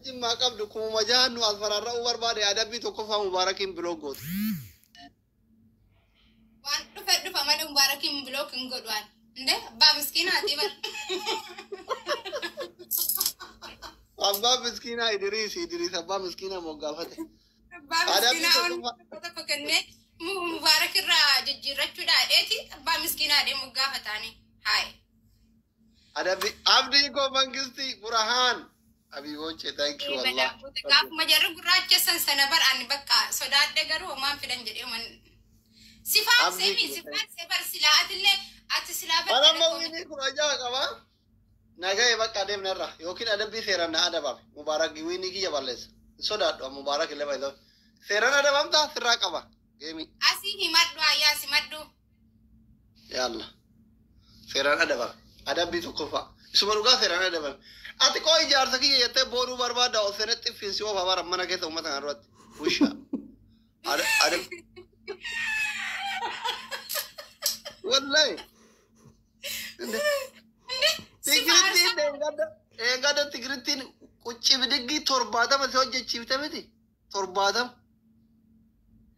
ما قبلكم ومجاهن وأظفر الرأو بعد أدبي تكفى مبارك بلوغوت وان دفع ما مبارك بلوغ نقول ده با مسكين هاتي بر أبا مسكينة إدريس أبا مسكينة موقفته با مسكين أون مبارك الراجل جرّت ولا إيتي با مسكين هذه موقفتاني هاي أبدي كو منجستي برهان أبي وجه thank you والله كاف مجرد راجع سنبر أنا بقى صداد دعرو وما في دنجر يومن صفات سبر سلاات اللي أتسلاب أنا ما ويني كراجع كمان نجاي بقى دم نرى يمكن أدب سيرنا أدب أبي مبارك ويني كي جبالس صداد مبارك اللي بيدو سيرنا أدب أم تا سرّا كمان جيمي أسي همدو أيا سمدو يلا سيرنا أدب أدب بيتو كفا سمروكا سيرنا أدب أتى كوي جار سكي يته بورو برباد أو سنت فينسيو بابا رمنا كده وما تناروت وشا أدب والله تيجرتين إنغادا تيجرتين كوتشي بدقي تربادم أسوأ جتشي بتمتي تربادم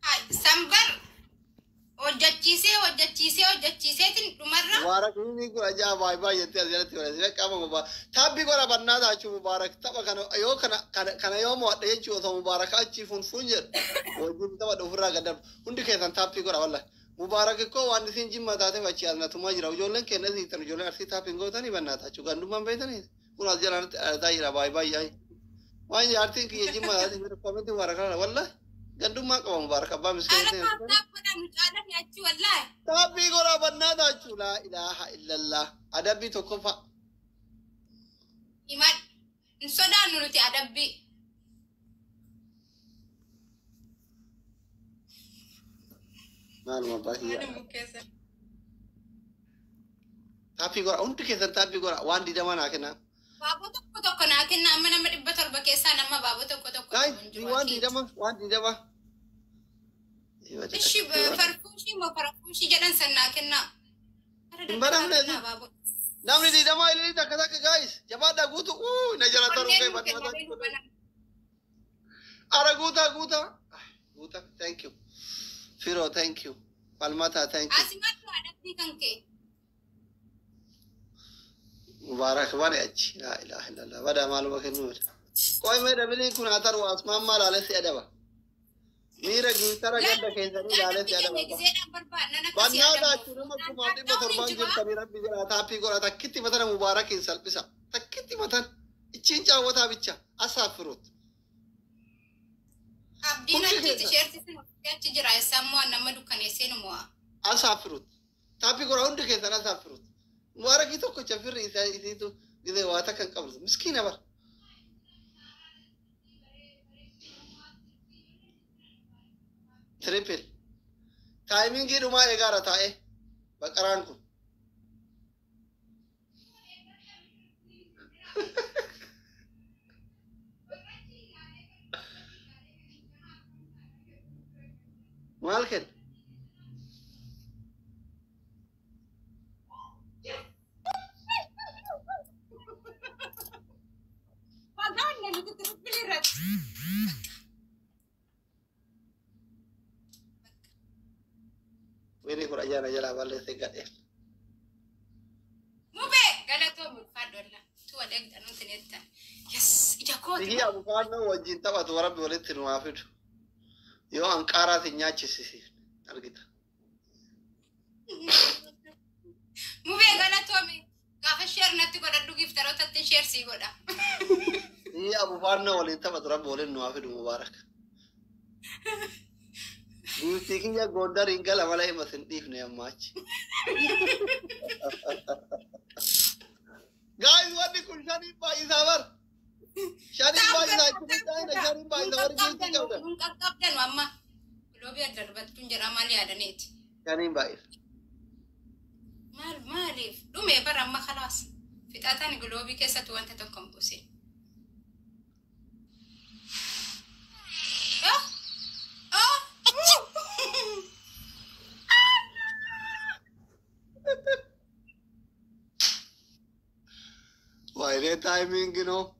هاي سامبر وجتشيسي تنمرة مبارك ini ko aja bye bye yete azira tiwala sira kama muba tabi ko rabanna da chu mubarak taba kana ayo kana yo mo da yachi o mubarak achi fun funjer wajin taba do fura gadam undi ke san tabi ko walla mubarak ko wandi sin jimma da te wachi alna tuma jira jolen ke nazi tan jolen arsi tabi ko tani banna ta chu gandu man betani kun azira da ira bye bye ai wani arti ki jimma da te ko me mubarak walla gandu ma ko mubarak abba miskin tapi gora banna da chula ilaha illallah adabi to kofa iman nsoda nuruti adabi malum bahiya tapi gora untu kesan tapi gora wandi da mana kena babu to kana kena mana madibator ba kesa nama babu to kai wandi da ma إيش فرفوشي جدا سنة كنا نعم دي دما اللي تكذا guys جماعة دا قوتو نجرا ترو كي بنا أرا قوتا thank you فيرو thank you بالماتا thank you أسمع تو أدب كنكي مبارك باري أجي لا إله إلا الله بدا معلومة كنور كوي ما دبلي كون أثر واسمع ما لا لسه أدبا ميرا جيتارا كذا كذا لا لسه أدبا بنا دا شنو ما كماتي بثربان جيل كبيرة بيجرا تابي كورا تكتي مثلا مبارك إنسان بيسا تكتي مثلا إتشين جاوا تابيتشا أسافروت أبدينا تيشيرت سنو تجرا يسمو أنا ما دوكان يسينو موا أسافروت تابي كورا عندك كذا أسافروت مبارك يتو كشافير إذا إذا واتا كان قبل مسكين أبر triple timing की रुमा 11 था बकरान को मालकिन ini kurang ajar aja lah balik segat ya. Mube, gala tu berfadol lah. Tu ada kita nonton itu. Yes, ija kau. Iya, bukan no wajib tak waktu orang boleh tinu afir. Yo angkara tinya cisi al kita. Mube, gala tu ami. Kafe share nanti kau dah dugi fitaro tadi share sih kau dah. Iya, bukan no wajib tak waktu orang boleh nu afir mubarak. Gusti ya gondar inggal amalai mesin tif nih match. Guys, what the kushani pai sabar. Shani pai na kita na shani pai sabar gitu kau dah. Mungkap dan mama. Kalau biar terbat tunjar amali ada net. Shani pai. Malif. Lu mebar amma khalas. Fitatan golobi kesa tuan tetap komposi. Why the timing, you know?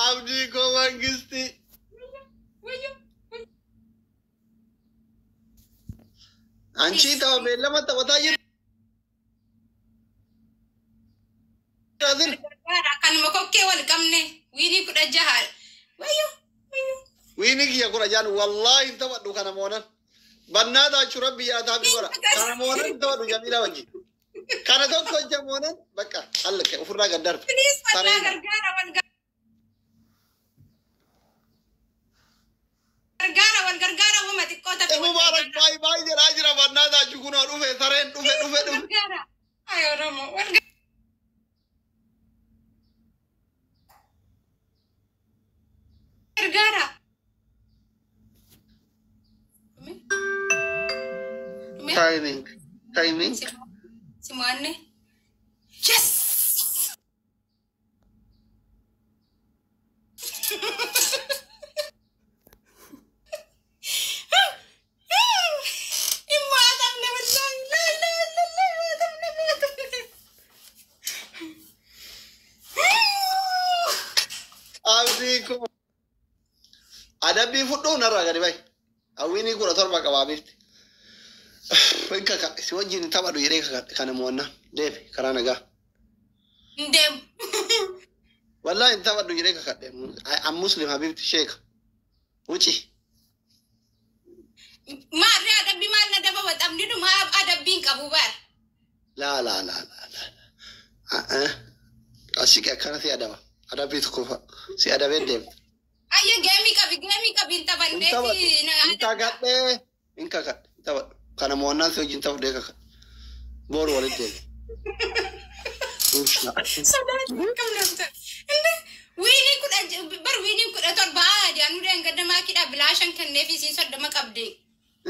Abdii koo mangisti. Anchi ta'a beellama taphataa jirti. Kanuma kokkee wal qabne wiinii 16. Wayyo. Wiinii kiyya 16 wallahi taphadhu kana moonan. Bannaa taachuu rabbi yaataa fi bara. Kana moonan taphadhu Jamiila wajjin. Kana tokko hojja moonan bakka hallaqe ofirraa gad darbe. Gargaara wama xiqqoo taphate. Mubaarak baay'ee jedhaa jira bannaa taachuu kunoo dhufe sareen dhufe. Gargaara. Ayoo Oromoo. Gargaara. Timing. Simone. Yes. Abdiikum. Adabbii fudhuu narraa gadi bahi. Hawwiinii 17 qabaa beekti. Inka si wajjin taphadhu jedhee kana mo'annaa deebi karaa nagaa. Deem. Wallahi taphadhu jedhee kakadhe. Am Muslim Habibti Sheekh. Wuci. Maarree adabbii maal na daba waxamni dhuma adabbiin qabu baar. La. Asii akkana si adaba. Adabbii tokko fa'a. Si adabee deemta. Ayya geemii qabi taphanneeti. Inka kadhe. Taphadhu. Kana mo'annaan si wajjin taphadhee kakadhe. Boru walitti deebi. Wiinii 17 adiyaanuu deengaddamaa kidha bilaashan kenneefi siin 30 qabde.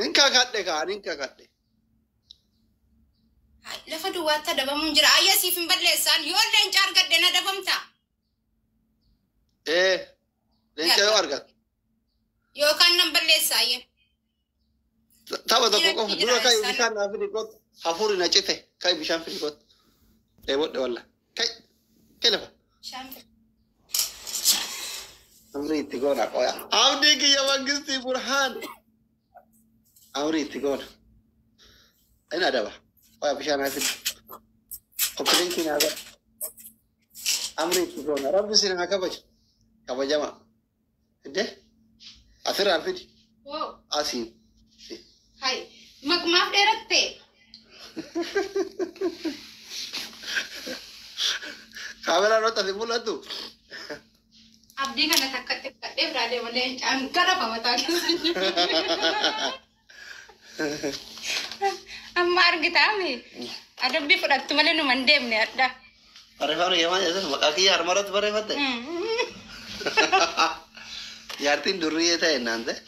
Inka kadhe. Lafa duwwaatti adabamuun jira. Ayya siif hin balleessaan yoo leenca argadde na dabamta. Leenca yoo argatte. Yookaan nan balleessa ayya. Tapha tokko qofa dura kai bishaan naa fidi kot hafuuri na cite kai bishaan fidi kot. Dheebodhe walla. Kai lafa. Amri itti goona qoya. Abdii kiyya mangistii Burhaan. Amri itti goona. Ina adaba. Qoya bishaan naa fidi. Koppilinki naa godha. Amri itti goona. Rabbi sin haa kabaju. Kabajama. Idde? Asirraan fidi. Asiin. Hai, maaf dheeratte. Kaameraan wanta mul'atu. Abdii kana takka xiqqadhee biraa deema leencaan gara mataa keessa. Amma argitaami. Adabbii fudhattu malee nu man deemne adda. Barreeffamni yeemaan jedhas maqaa kiyya harmarratti barreeffatte. Jaartiin durriyyee ta'e naan ta'e.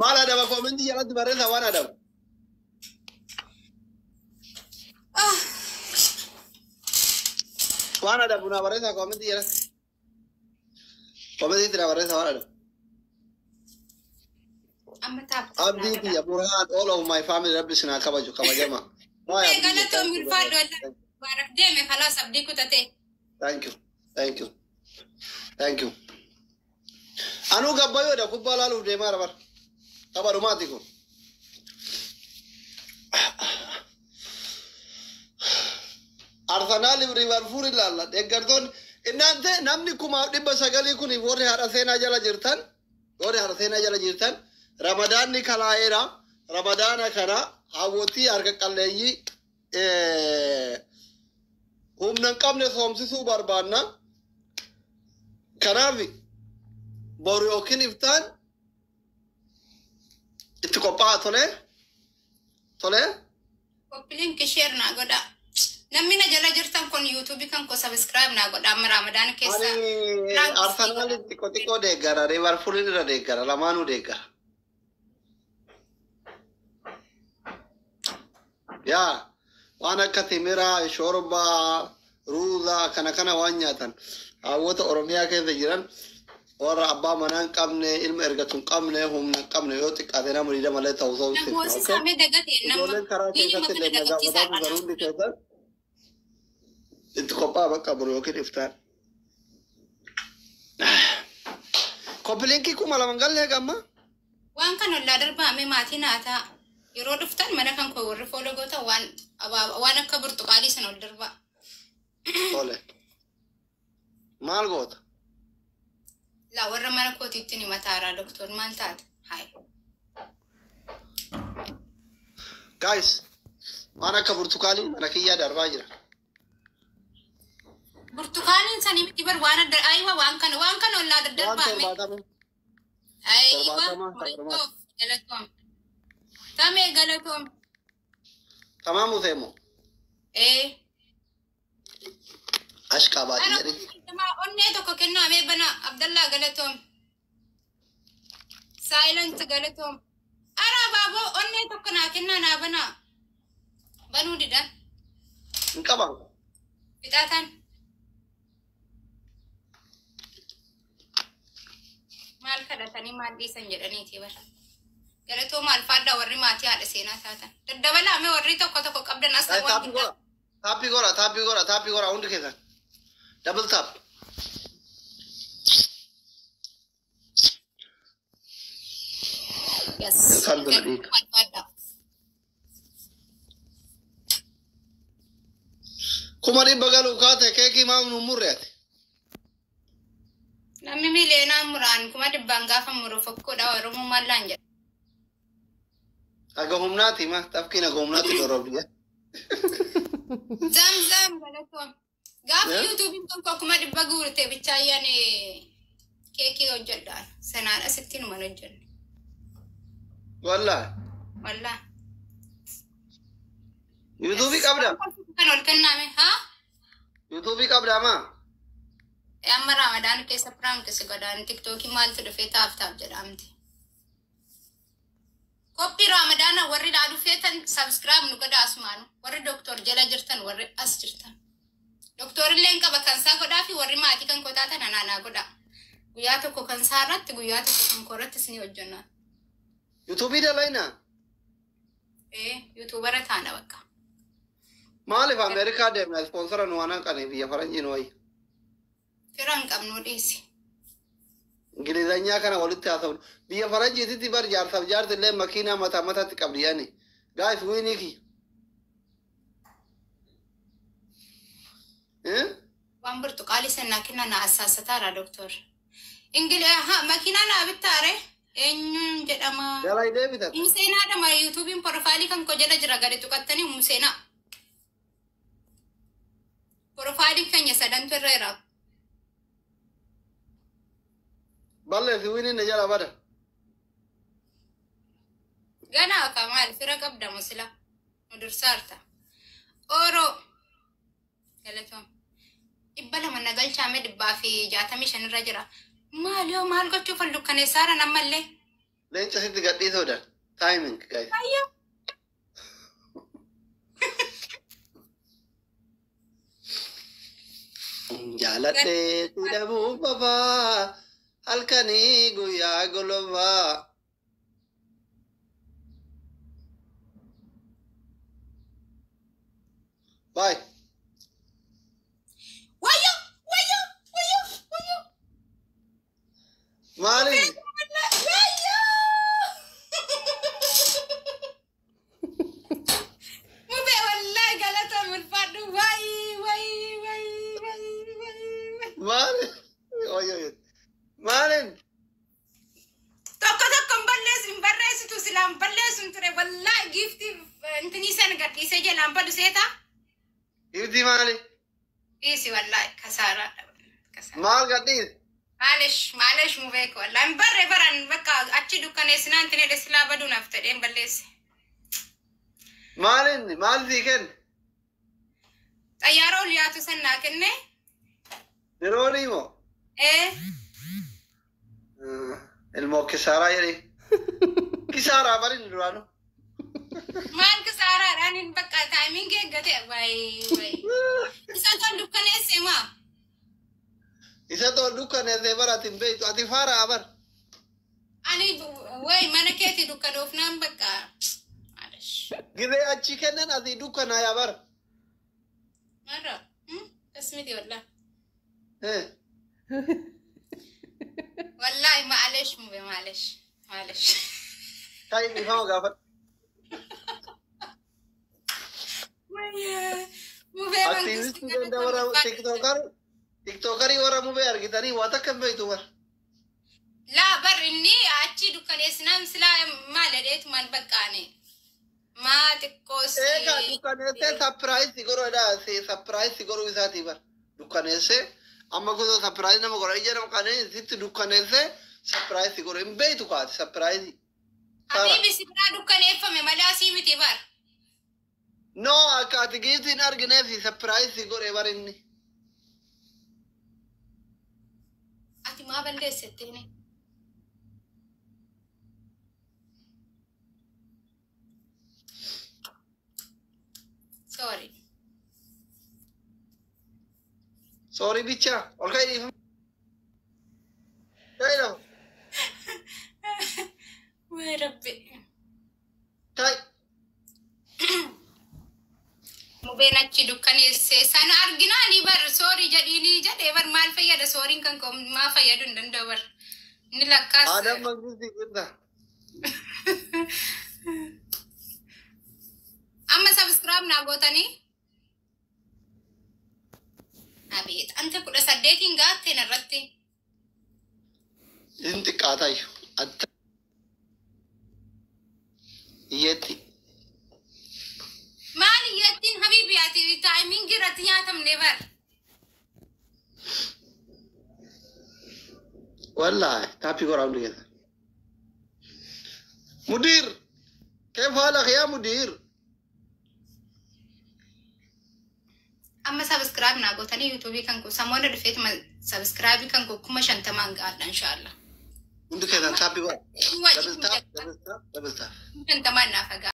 Maal adaba koomenti jalatti barreessa waan adaba. Waan adabu naa barreessa koomenti jalatti. Koomenti naa barreessa waan adabu. Abdii kiyya Burhaan all of my family rabbi sinaa kabaju kabajama. Galatoon milfaadhu baarak deeme kalaas abdii kutatee. Thank you. Anu gabbayo da kubbaa laaluuf deemaa rabar. Tapha dhumaati kun. Arsenaal Liverpool ilaalla. Deeggartoonni inaante namni 900 kun warri haadha seenaa jala jirtan Ramadaanni kalaa'eera. Ramadaana kana hawwotii harka qalleeyyii humna hin qabne soomsisuu barbaanna. Kanaaf boru yookiin iftaan itti qophaa'aa tolee. Koppilinki share naa godha. Namni na jala jirtan kun YouTube kan ko subscribe naa godha amma Ramadan keessa. Arsenaal xiqqoo deeggara. Liverpool irra deeggara. Lamaanuu deeggara. Yaa waan akka timiraa, shorbaa, ruuzaa kana waan nyaatan hawwata Oromiyaa keessa jiran warra abbaa manaan qabne ilma ergatuun qabne humna qabne yoo xiqqaate murii malee ta'uu ta'uu Na gosi saamee dagatee nama. ijoolleen karaa keessatti illee nagaafatan garuu hundi keessan itti qophaa bakka buru yookiin iftaan. Koppilinki kuma lama galee gamma. Waan kan ollaa darbaame maatii naataa yeroo dhuftan mana kan koo warri fooloo goota waan akka burtuqaalii sana ol darbaa. Ole. Maal goota? La warra mana kootiitti ni mataaraa doktor maal taate? Hai. Guys, waan akka burtuqaalii mana kiyyaa darbaa jira. Burtukaaniin sanii miti bar waan adda aywa waan kan ollaa darbaame. Aywa galatoom. Tamee galatoom. Tamaamu teemo. Ashkaa baadii jedhe. Onnee tokko kennaamee bana Abdallaa galatoom. Silent galatoom. Ara baaboo onnee tokko naa kennaa naa bana. Banuu didaan. Hin qaban. Fixaataan. Maal kadhatanii maal dhiisan jedhaniiti bara. Galatoo maal faaddaa warri maatii haadha seenaa taatan. Daddabalaame warri tokko qabdan as ta'uu waan guddaa. Taappii gora hundi keessan. Double tap. Yes. Kuma dhibba galuu kaate keekii maamnu murreeti. Namni mileenaa muraan kuma dhibbaan gaafa muru fakkoodha Oromoo mallaan jedha. Aga humnaati ma tafkiin aga humnaati dorobdiya. Zam galatoom. Gaafa yuutuubiin tokko kuma dhibba guurte bichaayyaan keekii hojjedhaan sanaan asitti numan hojjenne. Wallaa. Yuutuubii qabda. Kan ol kennaame haa? Yuutuubii qabda maa? Amma Ramadaan keessa piraankiisi godhaan tiktookii maaltu dhufee taaf jedhamti. Koppii Ramadaana warri dhaa dhufeetan sabskiraayib nu godha asumaanu. Warri doktor jala jirtan warri as jirtan. Doktorillee qaba kan isaa godhaa fi warri maatii kan kotaatan anaanaa godha. Guyyaa tokko kan isaa irratti guyyaa tokko kan korrattis ni hojjannaa. Yuutuubii dalaynaa? Yuutuubara taana bakka. Maaliif Ameerikaa deemna ispoonsora nu waan hanqane biyya faranjiin wayi? Firaan qabnuu dhiisi. Ingilizanyaa kana walitti haasawnu. Biyya faranjiititti bar jaarsaaf jaarti illee makiinaa mataatti qabdi yaani. Guys, wiiniki. Waan burtuqaalii sannaa kenna na assaasataara doktor. Makiinaa naa bittaare eenyuun jedhama. Jalaa deebitan. Museenaadhama yuutuubiin profaayilii kan koo jala jira gadi tuqattanii museenaa. Profaayilii keenya sadantu irra jira. Balleessi wiiniin na jala bada. Ganaa kamaal fira qabda musila. Mudursaarta. Oro. Galatoom. 200 nagalchaame 165 irra jira. Maal gochuu fallukkane saara nammallee. Leenca sitti gadhiisuudha. Timing, guys. Ayyo. Jaaladhee tidhamuu babaa halkanii guyyaa golobaa. Bye. Wayo. Maali? Wayo. Mube wallahi galata mulfadhu way. Maali? Oyo. Maalin? Tokko barreessitu silaan balleessun ture wallahi gifti intini san gadhiisee jalaan badu seeta. Gifti maali? Isi wallahi kasaara. Maal gadhiis? Maalish mubeeko wallahi baran bakka achi dukkaneessinaan tinee silaa baduu naaf ta'een balleesse. Maal sii kenna? Xayyaara ol yaatu san naa kenne. Yeroonii moo? Ilmoo kisaaraa jedhee. Kisaaraa barin duraanu. Maal kisaaraadhaan hin bakka taayimiin eeggate way. Isaan kan dukkaneesse maa? إذا تقول دكان زبرة بيت أتفارا أبر أني وي ما نكيتي دكان وفنان بقى معلش كذا أتشكنن أتي دكان يا بر مرة اسمتي والله إيه والله معلش معلش معلش طيب يفهم قافل أكتيفيست كده ورا تيكتوكر ورا مو بيار كده ني واتا كم بيتو بر لا بر إني أشي دكان إسلام سلا ما لديت من بقاني ما تكوسي إيه كا دكان إسه سبرايز سيكورو ده سي سبرايز سيكورو إساتي بر دكان إسه أما كده سبرايز نما كورا إيجا نما كانه زيت دكان إسه سبرايز سيكورو إم بيتو كات سبرايز حبيبي سيبنا دكان إفهم ملا سيمتي بر No, أكاتيجيز إن أرجع في سبرايز سيكورو بر إني أتي ما بندي ستيني sorry bicha okay di tayo ويا ربي tay مو بينك دكاني سانا أرجناني بر سوري جديني جدي بر مال فيا سوري كم ما فيا دون دور نلاقاس هذا مغزي كده أما سبسكرايب ناقوتني أبيت أنت كل سديتين قاتين الرتي انت قاتاي أنت يتي مالي يتين حبيبي أتي تايمين جرتي يا تم نيفر والله تابي قرام لي كده مدير كيف حالك يا مدير أما سبسكرايب ناقوتني يوتيوبي كانكو سامونا دفيت ما سبسكرايب كانكو كم شنتمان قاعد إن شاء الله عندك كده تابي قرام دبل تاب دبل تاب شنتمان نافقا